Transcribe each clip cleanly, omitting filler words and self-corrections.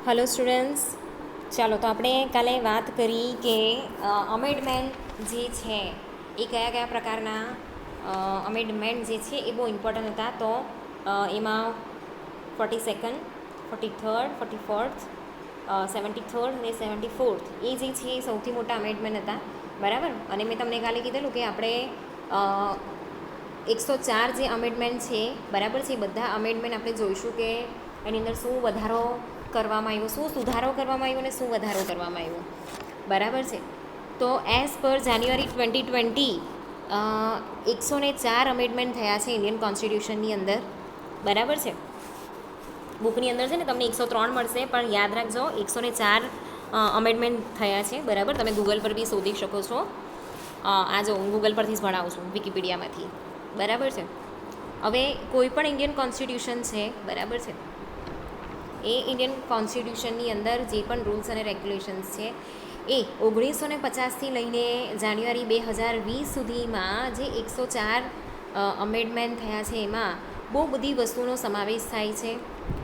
Hello students, ચાલો તો આપણે કાલે વાત કરી કે અમેન્ડમેન્ટ જે છે એ કયા કયા પ્રકારના અમેન્ડમેન્ટ જે છે એ બહુ ઇમ્પોર્ટન્ટ હતા. તો એમાં 42nd, 43rd, 44th, 73rd અને 74th એ જે છે એ સૌથી મોટા અમેન્ડમેન્ટ હતા, બરાબર. અને મેં તમને કાલે કીધેલું કે આપણે 104 જે અમેન્ડમેન્ટ છે, બરાબર છે, એ બધા અમેન્ડમેન્ટ આપણે જોઈશું કે એની અંદર શું વધારો કરવામાં આવ્યો, શું સુધારો કરવામાં આવ્યો અને શું વધારો કરવામાં આવ્યો, બરાબર છે. તો એઝ પર જાન્યુઆરી 2020 104 અમેન્ડમેન્ટ થયા છે ઇન્ડિયન કોન્સ્ટિટ્યુશનની અંદર, બરાબર છે. બુકની અંદર છે ને તમને 103 મળશે, પણ યાદ રાખજો 104 અમેન્ડમેન્ટ થયા છે, બરાબર. તમે ગૂગલ પર બી શોધી શકો છો. આ જો હું ગૂગલ પરથી જ ભણાવું છું, વિકીપીડિયામાંથી, બરાબર છે. હવે કોઈ પણ ઇન્ડિયન કોન્સ્ટિટ્યુશન છે, બરાબર છે, એ ઇન્ડિયન કોન્સ્ટિટ્યુશનની અંદર જે પણ રૂલ્સ અને રેગ્યુલેશન્સ છે એ 1950થી લઈને જાન્યુઆરી 2020 સુધીમાં જે 104 અમેન્ડમેન્ટ થયા છે એમાં બહુ બધી વસ્તુનો સમાવેશ થાય છે,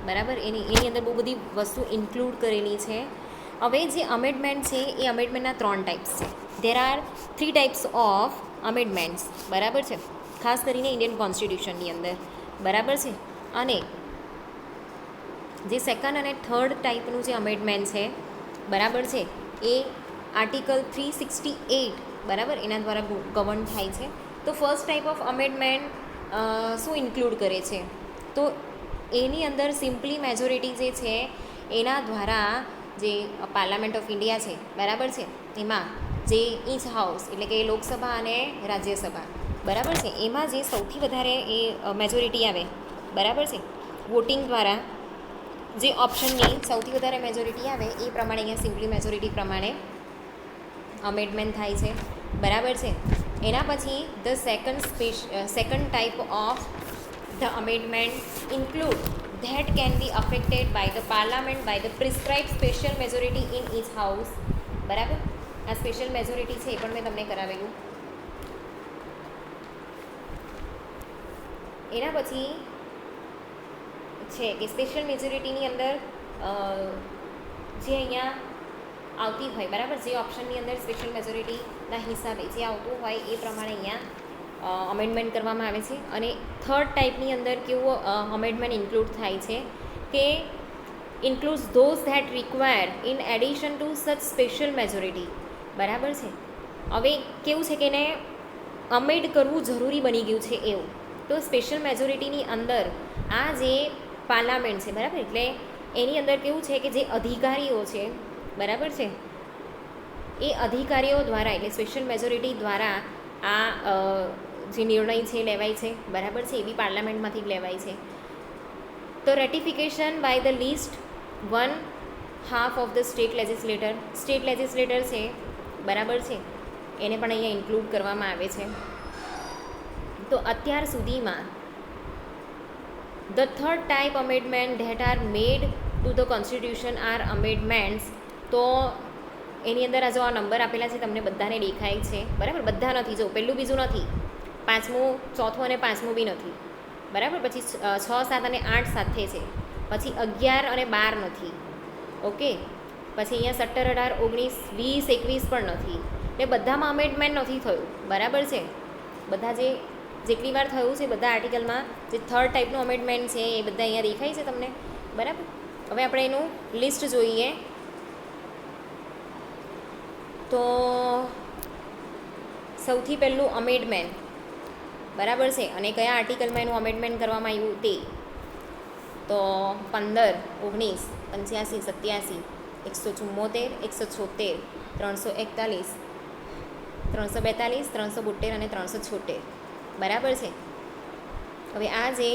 બરાબર. એની અંદર બહુ બધી વસ્તુ ઇન્ક્લુડ કરેલી છે. હવે જે અમેન્ડમેન્ટ છે એ અમેન્ડમેન્ટના 3 ટાઈપ્સ છે. ધેર આર 3 ટાઈપ્સ ઓફ અમેન્ડમેન્ટ્સ, બરાબર છે, ખાસ કરીને ઇન્ડિયન કોન્સ્ટિટ્યુશનની અંદર, બરાબર છે. અને જે સેકન્ડ અને થર્ડ ટાઈપનું જે અમેન્ડમેન્ટ છે, બરાબર છે, એ આર્ટિકલ 368, બરાબર, એના દ્વારા ગવર્ન થાય છે. તો ફર્સ્ટ ટાઈપ ઓફ અમેન્ડમેન્ટ શું ઇન્ક્લુડ કરે છે, તો એની અંદર સિમ્પલી મેજોરિટી જે છે એના દ્વારા જે પાર્લામેન્ટ ઓફ ઇન્ડિયા છે, બરાબર છે, એમાં જે ઇચ હાઉસ એટલે કે લોકસભા અને રાજ્યસભા, બરાબર છે, એમાં જે સૌથી વધારે એ મેજોરિટી આવે, બરાબર છે, વોટિંગ દ્વારા જે ઓપ્શનની સૌથી વધારે મેજોરિટી આવે એ પ્રમાણે અહીંયા સિમ્પલી મેજોરિટી પ્રમાણે અમેન્ડમેન્ટ થાય છે, બરાબર છે. એના પછી the second type of the amendment include that can be affected by the parliament by the prescribe special majority in each house, બરાબર. આ સ્પેશિયલ મેજોરિટી છે એ પણ મેં તમને કરાવેલું. એના પછી છે કે સ્પેશિયલ મેજોરિટીની અંદર જે અહીંયા આવતી હોય, બરાબર, જે ઓપ્શનની અંદર સ્પેશિયલ મેજોરિટીના હિસાબે જે આવતું હોય એ પ્રમાણે અહીંયા અમેન્ડમેન્ટ કરવામાં આવે છે. અને થર્ડ ટાઈપની અંદર કેવું અમેન્ડમેન્ટ ઇન્ક્લુડ થાય છે કે includes those that require in addition to such special majority, બરાબર છે. હવે કેવું છે કે એને અમેન્ડ કરવું જરૂરી બની ગયું છે એવું. તો સ્પેશિયલ મેજોરિટીની અંદર આ જે પાર્લામેન્ટ છે, બરાબર, એટલે એની અંદર કેવું છે કે જે અધિકારીઓ છે, બરાબર છે, એ અધિકારીઓ દ્વારા એટલે સ્પેશિયલ મેજોરિટી દ્વારા આ જે નિર્ણય છે લેવાય છે, બરાબર છે, એ બી પાર્લામેન્ટમાંથી જ લેવાય છે. તો ratification by the least 1/2 of the state legislature છે, બરાબર છે, એને પણ અહીંયા ઇન્ક્લુડ કરવામાં આવે છે. તો અત્યાર સુધીમાં the third type amendment that are made to the constitution are amendments. તો એની અંદર આ જો આ નંબર આપેલા છે તમને બધાને દેખાય છે, બરાબર. બધા નથી, જો પહેલું બીજું નથી, પાંચમું, ચોથું અને પાંચમું બી નથી, બરાબર. પછી 6, 7 અને 8 સાથે છે, પછી 11 અને 12 નથી, ઓકે. પછી અહીંયા 17, 18, 19, 20, 21 પણ નથી. એટલે બધામાં અમેન્ડમેન્ટ નથી થયું, બરાબર છે. બધા જેટલી વાર થયું છે બધા આર્ટિકલમાં જે થર્ડ ટાઈપનું અમેન્ડમેન્ટ છે એ બધા અહીંયા દેખાય છે તમને, બરાબર. હવે આપણે એનું લિસ્ટ જોઈએ. તો સૌથી પહેલું અમેન્ડમેન્ટ, બરાબર છે, અને કયા આર્ટિકલમાં એનું અમેન્ડમેન્ટ કરવામાં આવ્યું તે તો 15, 19, 85, 87, 174, 176, 341, 342, 372 અને 376, બરાબર છે. હવે આ જે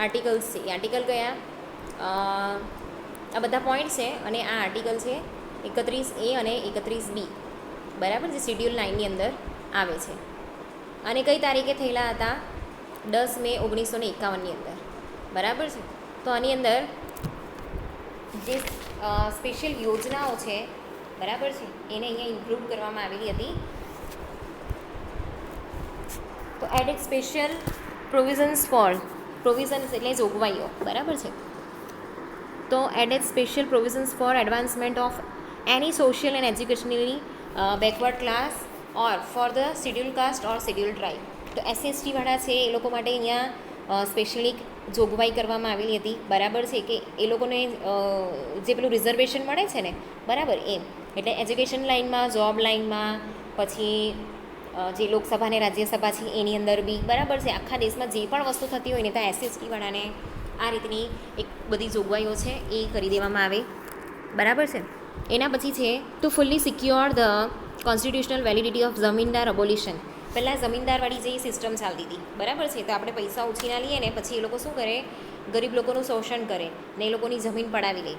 આર્ટિકલ્સ છે એ આર્ટિકલ કયા, આ બધા પોઈન્ટ છે, અને આ આર્ટિકલ છે 31A અને 31B, બરાબર, જે શિડ્યુલ 9ની અંદર આવે છે. અને કઈ તારીખે થયેલા હતા, 10 મે 1951ની અંદર, બરાબર છે. તો આની અંદર જે સ્પેશિયલ યોજનાઓ છે, બરાબર છે, એને અહીંયા ઇન્ક્લુડ કરવામાં આવેલી હતી. તો એડેડ સ્પેશિયલ પ્રોવિઝન્સ એટલે જોગવાઈઓ, બરાબર છે. તો added special provisions for advancement of any social and educationally backward class or for the schedule caste or schedule tribe. તો SC/ST વાળા છે એ લોકો માટે અહીંયા સ્પેશિયલી જોગવાઈ કરવામાં આવેલી હતી, બરાબર છે, કે એ લોકોને જે પેલું રિઝર્વેશન મળે છે ને, બરાબર, એમ એટલે એજ્યુકેશન લાઇનમાં, જોબ લાઇનમાં, પછી જે લોકસભા અને રાજ્યસભા છે એની અંદર બી, બરાબર છે, આખા દેશમાં જે પણ વસ્તુ થતી હોય ને તો SC/ST વાળાને આ રીતની એક બધી જોગવાઈઓ છે એ કરી દેવામાં આવે, બરાબર છે. એના પછી છે to fully secure the constitutional validity of zamindar abolition. પહેલાં જમીનદારવાળી જે સિસ્ટમ ચાલતી હતી, બરાબર છે, તો આપણે પૈસા ઉછીના લઈએ ને પછી એ લોકો શું કરે, ગરીબ લોકોનું શોષણ કરે ને એ લોકોની જમીન પડાવી લે,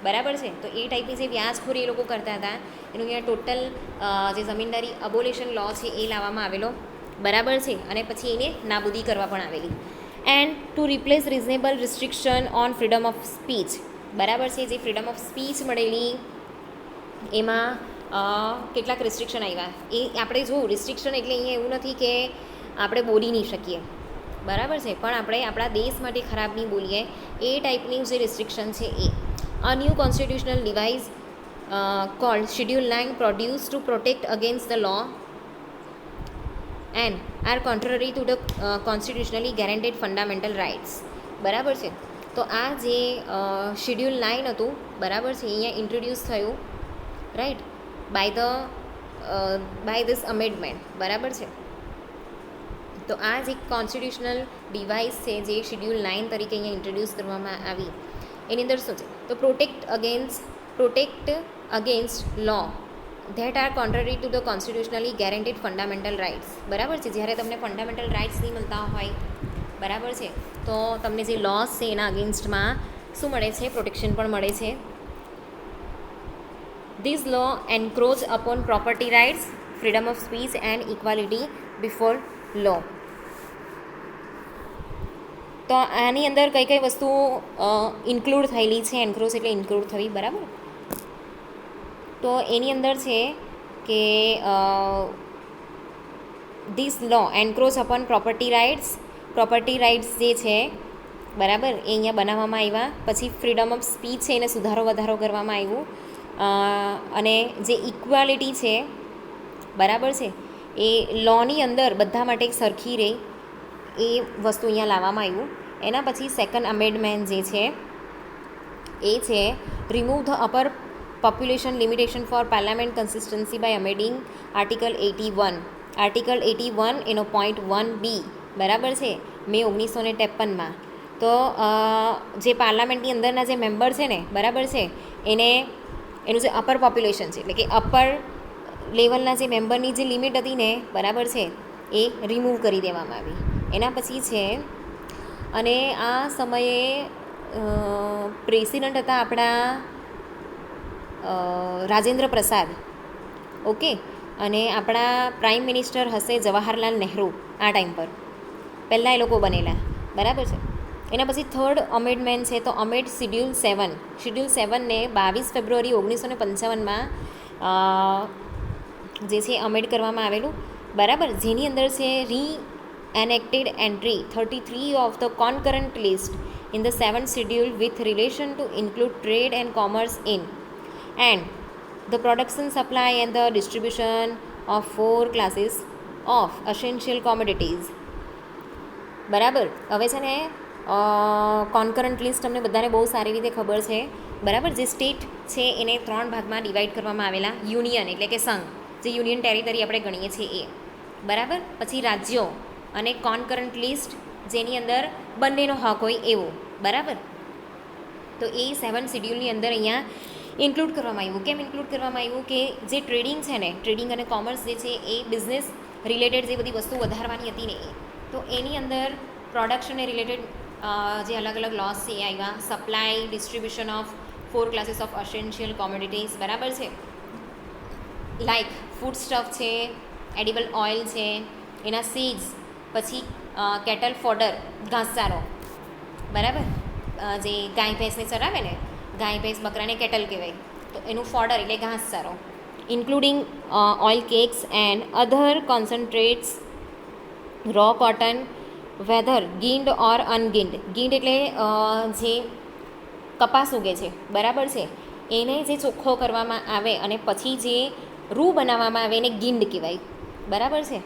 બરાબર છે. તો એ ટાઈપની જે વ્યાજખોરી એ લોકો કરતા હતા એનું અહીંયા ટોટલ જે જમીનદારી અબોલિશન લો છે એ લાવવામાં આવેલો, બરાબર છે, અને પછી એને નાબૂદી કરવા પણ આવેલી. And to replace reasonable restriction on freedom of speech, બરાબર છે, જે ફ્રીડમ ઓફ સ્પીચ મળેલી એમાં કેટલાક રિસ્ટ્રિક્શન આવ્યા. એ આપણે જો રિસ્ટ્રિક્શન એટલે અહીંયા એવું નથી કે આપણે બોલી નહીં શકીએ, બરાબર છે, પણ આપણે આપણા દેશ માટે ખરાબ નહીં બોલીએ એ ટાઈપની જે રિસ્ટ્રિક્શન છે એ. A new constitutional device called schedule 9 produce to protect against the law and are contrary to the constitutionally guaranteed fundamental rights, બરાબર છે. તો આ જે શેડ્યુલ 9 હતું, બરાબર છે, અહીંયા ઇન્ટ્રોડ્યુસ થયું, રાઈટ, બાય ધીસ અમેન્ડમેન્ટ, બરાબર છે. તો આ જે કોન્સ્ટિટ્યુશનલ ડિવાઇસ છે જે શેડ્યુલ 9 તરીકે અહીંયા ઇન્ટ્રોડ્યુસ કરવામાં આવી એની અંદર શું છે, તો protect against law that are contrary to the constitutionally guaranteed fundamental rights, બરાબર છે. જ્યારે તમને ફંડામેન્ટલ રાઇટ્સ નહીં મળતા હોય, બરાબર છે, તો તમને જે લોસ છે એના અગેન્સ્ટમાં શું મળે છે, પ્રોટેક્શન પણ મળે છે. This law encroach upon property rights, freedom of speech and equality before law. તો આની અંદર કઈ કઈ વસ્તુઓ ઇન્ક્લુડ થયેલી છે, એન્ક્રોચ એટલે ઇન્ક્લુડ થવી, બરાબર. તો એની અંદર છે કે this law encroach upon property rights જે છે, બરાબર, એ અહીંયા બનાવવામાં આવ્યા. પછી ફ્રીડમ ઓફ સ્પીચ છે એને વધારો કરવામાં આવ્યું. અને જે ઇક્વાલિટી છે, બરાબર છે, એ લોની અંદર બધા માટે સરખી રહે એ વસ્તુ અહીંયા લાવવામાં આવ્યું. એના પછી સેકન્ડ અમેન્ડમેન્ટ જે છે એ છે remove the upper population limitation for parliament consistency by amending article 81 એનો પોઈન્ટ 1B, બરાબર છે, મે 1953માં. તો જે પાર્લામેન્ટની અંદરના જે મેમ્બર છે ને, બરાબર છે, એનું જે અપર પોપ્યુલેશન છે એટલે કે અપર લેવલના જે મેમ્બરની જે લિમિટ હતી ને, બરાબર છે, એ રિમૂવ કરી દેવામાં આવી. એના પછી છે, અને આ સમયે પ્રેસિડન્ટ હતા આપણા રાજેન્દ્ર પ્રસાદ, ઓકે, અને આપણા પ્રાઇમ મિનિસ્ટર હશે જવાહરલાલ નહેરુ આ ટાઈમ પર, પહેલાં એ લોકો બનેલા, બરાબર છે. એના પછી થર્ડ અમેન્ડમેન્ટ છે, તો અમેન્ડ શેડ્યુલ 7ને 22 ફેબ્રુઆરી 1955માં જે છે અમેન્ડ કરવામાં આવેલું, બરાબર, જેની અંદર છે re-enacted entry 33 of the concurrent list in the 7th schedule with relation to include trade and commerce in and the production, supply and the distribution of 4 classes of essential commodities, બરાબર. હવે છે ને કોન્કરન્ટ લિસ્ટ તમને બધાને બહુ સારી રીતે ખબર છે, બરાબર. જે સ્ટેટ છે એને 3 ભાગમાં ડિવાઈડ કરવામાં આવેલા. યુનિયન એટલે કે સંઘ, જે યુનિયન ટેરિટરી આપણે ગણીએ છીએ એ, બરાબર. પછી રાજ્યો અને કોન્કરન્ટ લિસ્ટ જેની અંદર બંનેનો હક હોય એવું, બરાબર. તો એ 7th શેડ્યુલની અંદર અહીંયા ઇન્ક્લુડ કરવામાં આવ્યું. કેમ ઇન્ક્લુડ કરવામાં આવ્યું કે જે ટ્રેડિંગ છે ને, ટ્રેડિંગ અને કોમર્સ જે છે એ બિઝનેસ રિલેટેડ જે બધી વસ્તુ વધારવાની હતી ને, તો એની અંદર પ્રોડક્શનને રિલેટેડ જે અલગ અલગ લોસ છે એ આવ્યા. Supply distribution of 4 classes of essential commodities, બરાબર છે, લાઇક ફૂડ સ્ટફ છે, એડિબલ ઓઇલ છે, એના સીડ્સ, પછી કેટલ ફોડર ઘાસચારો, બરાબર, જે ગાય ભેંસને ચરાવે ને, ગાય ભેંસ બકરાને કેટલ કહેવાય, તો એનું ફોડર એટલે ઘાસચારો, including oil cakes and other concentrates, raw cotton, whether ginned or unginned. Ginned એટલે જે કપાસ ઉગે છે, બરાબર છે, એને જે ચોખ્ખો કરવામાં આવે અને પછી જે રૂ બનાવવામાં આવે એને ગીંડ કહેવાય, બરાબર છે.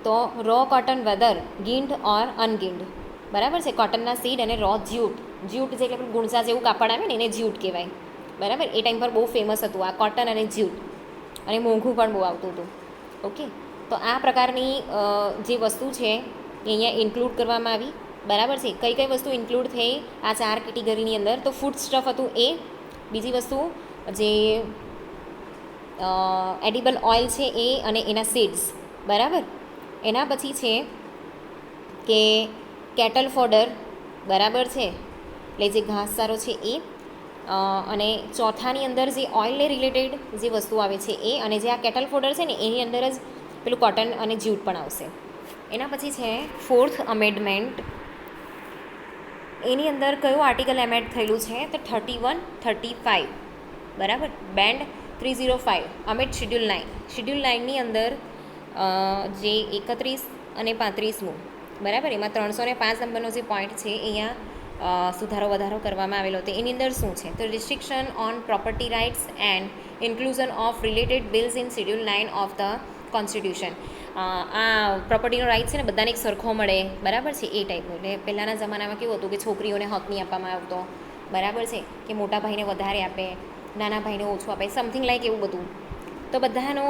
તો રો કોટન વેધર ગીંડ ઓર અનગીંડ, બરાબર છે. કોટનના સીડ અને રો જ્યુટ, જ્યુટ જે એટલે ગુણસા જેવું કાપડ આવે ને એને જ્યુટ કહેવાય, બરાબર. એ ટાઈમ પર બહુ ફેમસ હતું આ કોટન અને જ્યુટ, અને મોંઘું પણ બહુ આવતું હતું. ઓકે, તો આ પ્રકારની જે વસ્તુ છે એ અહીંયા ઇન્ક્લુડ કરવામાં આવી, બરાબર છે. કઈ કઈ વસ્તુ ઇન્ક્લુડ થઈ આ 4 કેટેગરીની અંદર? તો ફૂડ સ્ટફ હતું એ, બીજી વસ્તુ જે એડિબલ ઓઇલ છે એ અને એના સીડ્સ, બરાબર. એના પછી છે કે કેટલ ફોડર, બરાબર છે, એટલે જે ઘાસચારો છે એ, અને ચોથાની અંદર જે ઓઇલને રિલેટેડ જે વસ્તુ આવે છે એ, અને જે આ કેટલ ફોડર છે ને એની અંદર જ પેલું કોટન અને જ્યુટ પણ આવશે. એના પછી છે 4th અમેન્ડમેન્ટ. એની અંદર કયું આર્ટિકલ એમેડ થયેલું છે? તો 31, 35, બરાબર. બેન્ડ 305 અમેડ શિડ્યુલ 9. શિડ્યુલ 9ની અંદર જે 31 અને 35મું, બરાબર, એમાં 305 નંબરનો જે પોઈન્ટ છે અહીંયા સુધારો વધારો કરવામાં આવેલો હતો. એની અંદર શું છે? તો restriction on property rights and inclusion of related bills in schedule 9 of the constitution. આ પ્રોપર્ટીનો રાઇટ છે ને બધાને એક સરખો મળે, બરાબર છે, એ ટાઈપનું. એટલે પહેલાંના જમાનામાં કેવું હતું કે છોકરીઓને હક નહીં આપવામાં આવતો, બરાબર છે, કે મોટા ભાઈને વધારે આપે, નાના ભાઈને ઓછું આપે, સમથિંગ લાઈક એવું બધું. તો બધાનો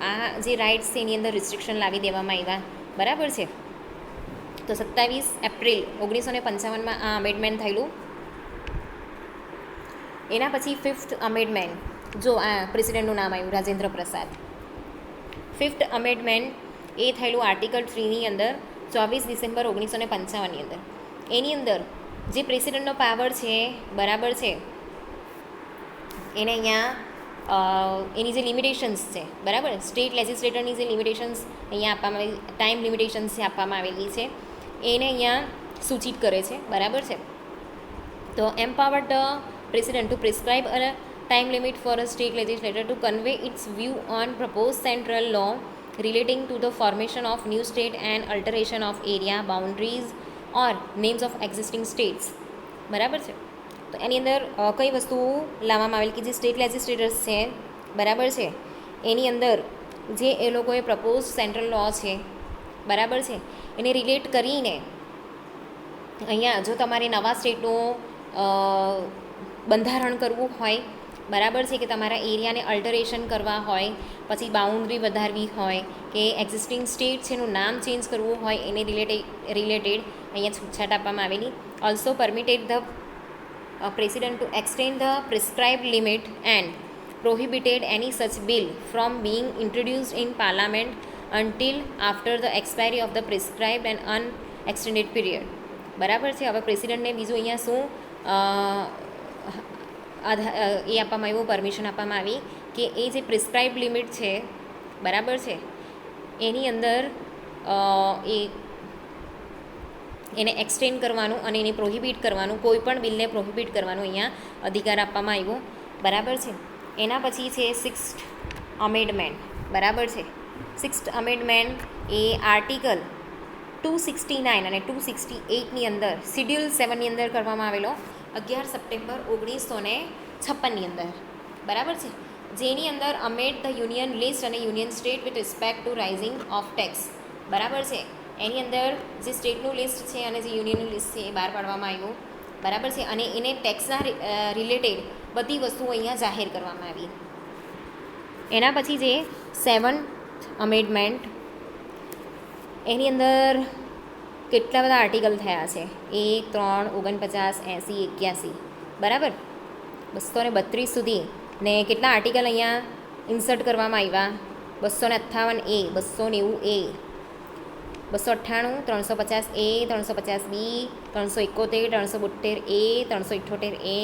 આ જે રાઇટ્સ છે એની અંદર રિસ્ટ્રિક્શન લાવી દેવામાં આવ્યા, બરાબર છે. તો 27 એપ્રિલ 1955 આ અમેન્ડમેન્ટ થયેલું. એના પછી 5th અમેન્ડમેન્ટ, જો આ પ્રેસિડેન્ટનું નામ આવ્યું રાજેન્દ્ર પ્રસાદ. 5th અમેન્ડમેન્ટ એ થયેલું આર્ટિકલ 3ની અંદર 24 ડિસેમ્બર 1955ની અંદર. એની અંદર જે પ્રેસિડેન્ટનો પાવર છે, બરાબર છે, એને અહીંયા એની જે લિમિટેશન્સ છે, બરાબર, સ્ટેટ લેજિસ્લેટરની જે લિમિટેશન્સ અહીંયા આપવામાં આવી, ટાઈમ લિમિટેશન્સ જે આપવામાં આવેલી છે એને અહીંયા સૂચિત કરે છે, બરાબર છે. તો empower the president to prescribe a time limit for a state legislature to convey its view on proposed central law relating to the formation of new state and alteration of area boundaries or names of existing states, બરાબર છે. તો એની અંદર કઈ વસ્તુ લાવવામાં આવેલી કે જે સ્ટેટ લેજિસ્લેટર્સ છે, બરાબર છે, એની અંદર જે એ લોકોએ પ્રપોઝ સેન્ટ્રલ લો છે, બરાબર છે, એને રિલેટ કરીને અહીંયા જો તમારે નવા સ્ટેટનું બંધારણ કરવું હોય, બરાબર છે, કે તમારા એરિયાને અલ્ટરેશન કરવા હોય, પછી બાઉન્ડ્રી વધારવી હોય, કે એક્ઝિસ્ટિંગ સ્ટેટ છે એનું નામ ચેન્જ કરવું હોય, એને રિલેટેડ અહીંયા છૂટછાટ આપવામાં આવેલી. Also permitted the president to extend the prescribed limit and prohibited any such bill from being introduced in parliament until after the expiry of the prescribed and unextended period, બરાબર છે. હવે પ્રેસિડન્ટને બીજું અહીંયા શું એ આપવામાં આવ્યું, પરમિશન આપવામાં આવી કે એ જે પ્રિસ્ક્રાઇબ લિમિટ છે, બરાબર છે, એની અંદર એને એક્સટેન્ડ કરવાનું અને એને પ્રોહિબિટ કરવાનું, કોઈ પણ બિલને પ્રોહિબિટ કરવાનું અહીંયા અધિકાર આપવામાં આવ્યો, બરાબર છે. એના પછી છે 6th અમેન્ડમેન્ટ, બરાબર છે. 6th અમેન્ડમેન્ટ એ આર્ટિકલ 269 અને 268ની અંદર શિડ્યુલ 7ની અંદર કરવામાં આવેલો 11 સપ્ટેમ્બર 1956ની અંદર, બરાબર છે, જેની અંદર અમેડ ધ યુનિયન લિસ્ટ અને union state with respect to rising of tax, બરાબર છે. એની અંદર જે સ્ટેટનું લિસ્ટ છે અને જે યુનિયનનું લિસ્ટ છે એ બહાર પાડવામાં આવ્યું, બરાબર છે, અને એને ટેક્સના રિલેટેડ બધી વસ્તુઓ અહીંયા જાહેર કરવામાં આવી. એના પછી જે 7th અમેન્ડમેન્ટ, એની અંદર કેટલા બધા આર્ટિકલ થયા છે? 1, 3, 49, 80, 81, બરાબર, 232 સુધી. ને કેટલા આર્ટિકલ અહીંયા ઇન્સર્ટ કરવામાં આવ્યા? 258A, 290A, 298, 350A, 350B, 371, 372A, 378A,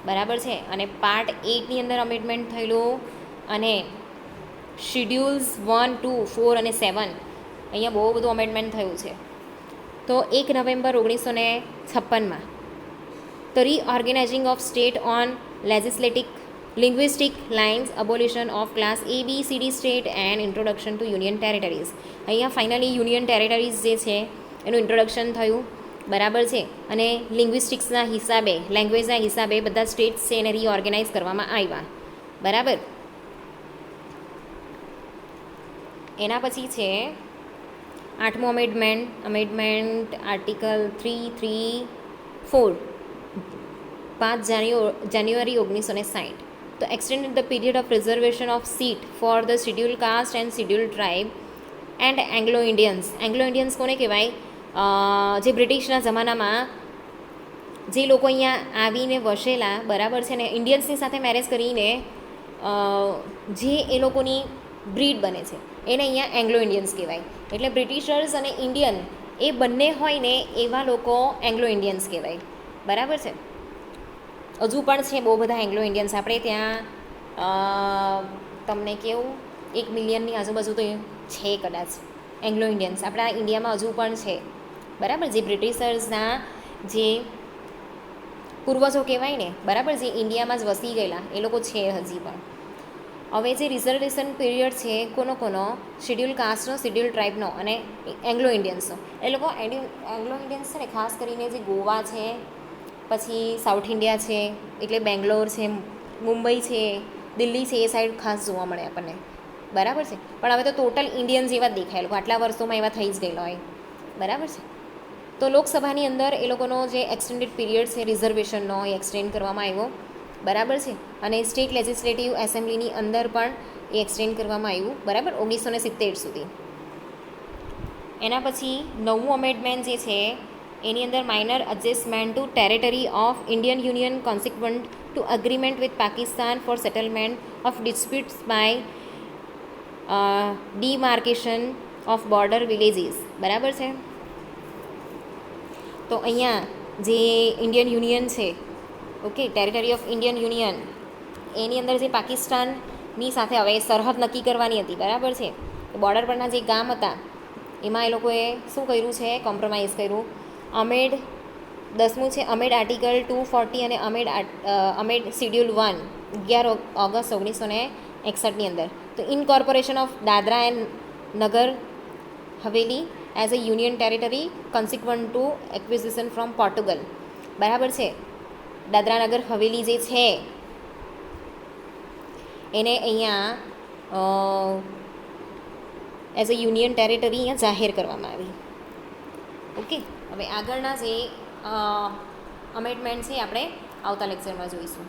બરાબર છે. અને પાર્ટ 8ની અંદર અમેન્ડમેન્ટ થયેલું, અને શિડ્યુલ્સ 1, 2, 4 અને 7 અહીંયા બહુ બધું અમેન્ડમેન્ટ થયું છે. તો 1 નવેમ્બર 1956માં the reorganising of state on linguistic lines, abolition of class ABCD state and introduction to union territories. અહીંયા ફાઇનલી યુનિયન ટેરેટરીઝ જે છે એનું ઇન્ટ્રોડક્શન થયું. બરાબર છે. અને લિંગ્વિસ્ટિક્સના હિસાબે, લેંગ્વેજના હિસાબે બધા સ્ટેટ્સ છે એને રીઓર્ગેનાઇઝ કરવામાં આવ્યા. બરાબર. એના પછી છે 8મો અમેન્ડમેન્ટ આર્ટિકલ 334 5 જાન્યુઆરી 1960. તો extend the period of reservation of seat for the schedule cast and schedule tribe and Anglo Indians કોને કહેવાય? જે બ્રિટિશના જમાનામાં જે લોકો અહીંયા આવીને વસેલા, બરાબર છે ને, ઇન્ડિયન્સની સાથે મેરેજ કરીને જે એ લોકોની બ્રીડ બને છે એને અહીંયા એંગ્લો ઇન્ડિયન્સ કહેવાય. એટલે બ્રિટિશર્સ અને ઇન્ડિયન એ બંને હોય ને એવા લોકો એંગ્લો ઇન્ડિયન્સ કહેવાય. બરાબર છે. હજુ પણ છે બહુ બધા એંગ્લો ઇન્ડિયન્સ. આપણે ત્યાં તમને કેવું 1 મિલિયનની આજુબાજુ તો છે કદાચ એંગ્લો ઇન્ડિયન્સ આપણા ઇન્ડિયામાં હજુ પણ છે. બરાબર. જે બ્રિટિશર્સના જે પૂર્વજો કહેવાય ને, બરાબર, જે ઇન્ડિયામાં જ વસી ગયેલા એ લોકો છે હજી પણ. હવે જે રિઝર્વેશન પીરિયડ છે કોનો શિડ્યુલ કાસ્ટનો, શિડ્યુલ ટ્રાઇબનો અને એંગ્લો ઇન્ડિયન્સનો. એ લોકો એંગ્લો ઇન્ડિયન્સ છે ને ખાસ કરીને જે ગોવા છે, પછી સાઉથ ઇન્ડિયા છે એટલે બેંગ્લોર છે, મુંબઈ છે, દિલ્હી છે, એ સાઈડ ખાસ જોવા મળે આપણને. બરાબર છે. પણ હવે તો ટોટલ ઇન્ડિયન્સ જેવા જ દેખાય. લોકો આટલા વર્ષોમાં એવા થઈ જ ગયેલા હોય. બરાબર છે. તો લોકસભાની અંદર એ લોકોનો જે એક્સટેન્ડેડ પીરિયડ છે રિઝર્વેશનનો એ એક્સટેન્ડ કરવામાં આવ્યો. બરાબર છે. અને સ્ટેટ લેજિસ્લેટિવ એસેમ્બલીની અંદર પણ એ એક્સટેન્ડ કરવામાં આવ્યું. બરાબર. 1970 સુધી. એના પછી 9મું અમેન્ડમેન્ટ જે છે એની અંદર minor adjustment to territory of Indian union consequent to agreement with Pakistan for settlement of disputes by demarcation of border villages. બરાબર છે. તો અહીંયા જે ઇન્ડિયન યુનિયન છે, okay, territory of Indian union, એની અંદર જે પાકિસ્તાનની સાથે હવે સરહદ નક્કી કરવાની હતી. બરાબર છે. બોર્ડર પરના જે ગામ હતા એમાં એ લોકોએ શું કર્યું છે? કોમ્પ્રોમાઇઝ કર્યું. 10મું છે અમેડ આર્ટિકલ 240 અને અમેડ શિડ્યુલ 1 11 ઓગસ્ટ 1961ની અંદર. તો ઇનકોર્પોરેશન of Dadra and Nagar Haveli as a union territory consequent to acquisition from Portugal. બરાબર છે. દાદરા નગર હવેલી જે છે એને અહીંયા એઝ અ યુનિયન ટેરિટરી અહીંયા જાહેર કરવામાં આવી. ઓકે. હવે આગળના જે અમેન્ડમેન્ટ છે આપણે આવતા લેક્ચરમાં જોઈશું.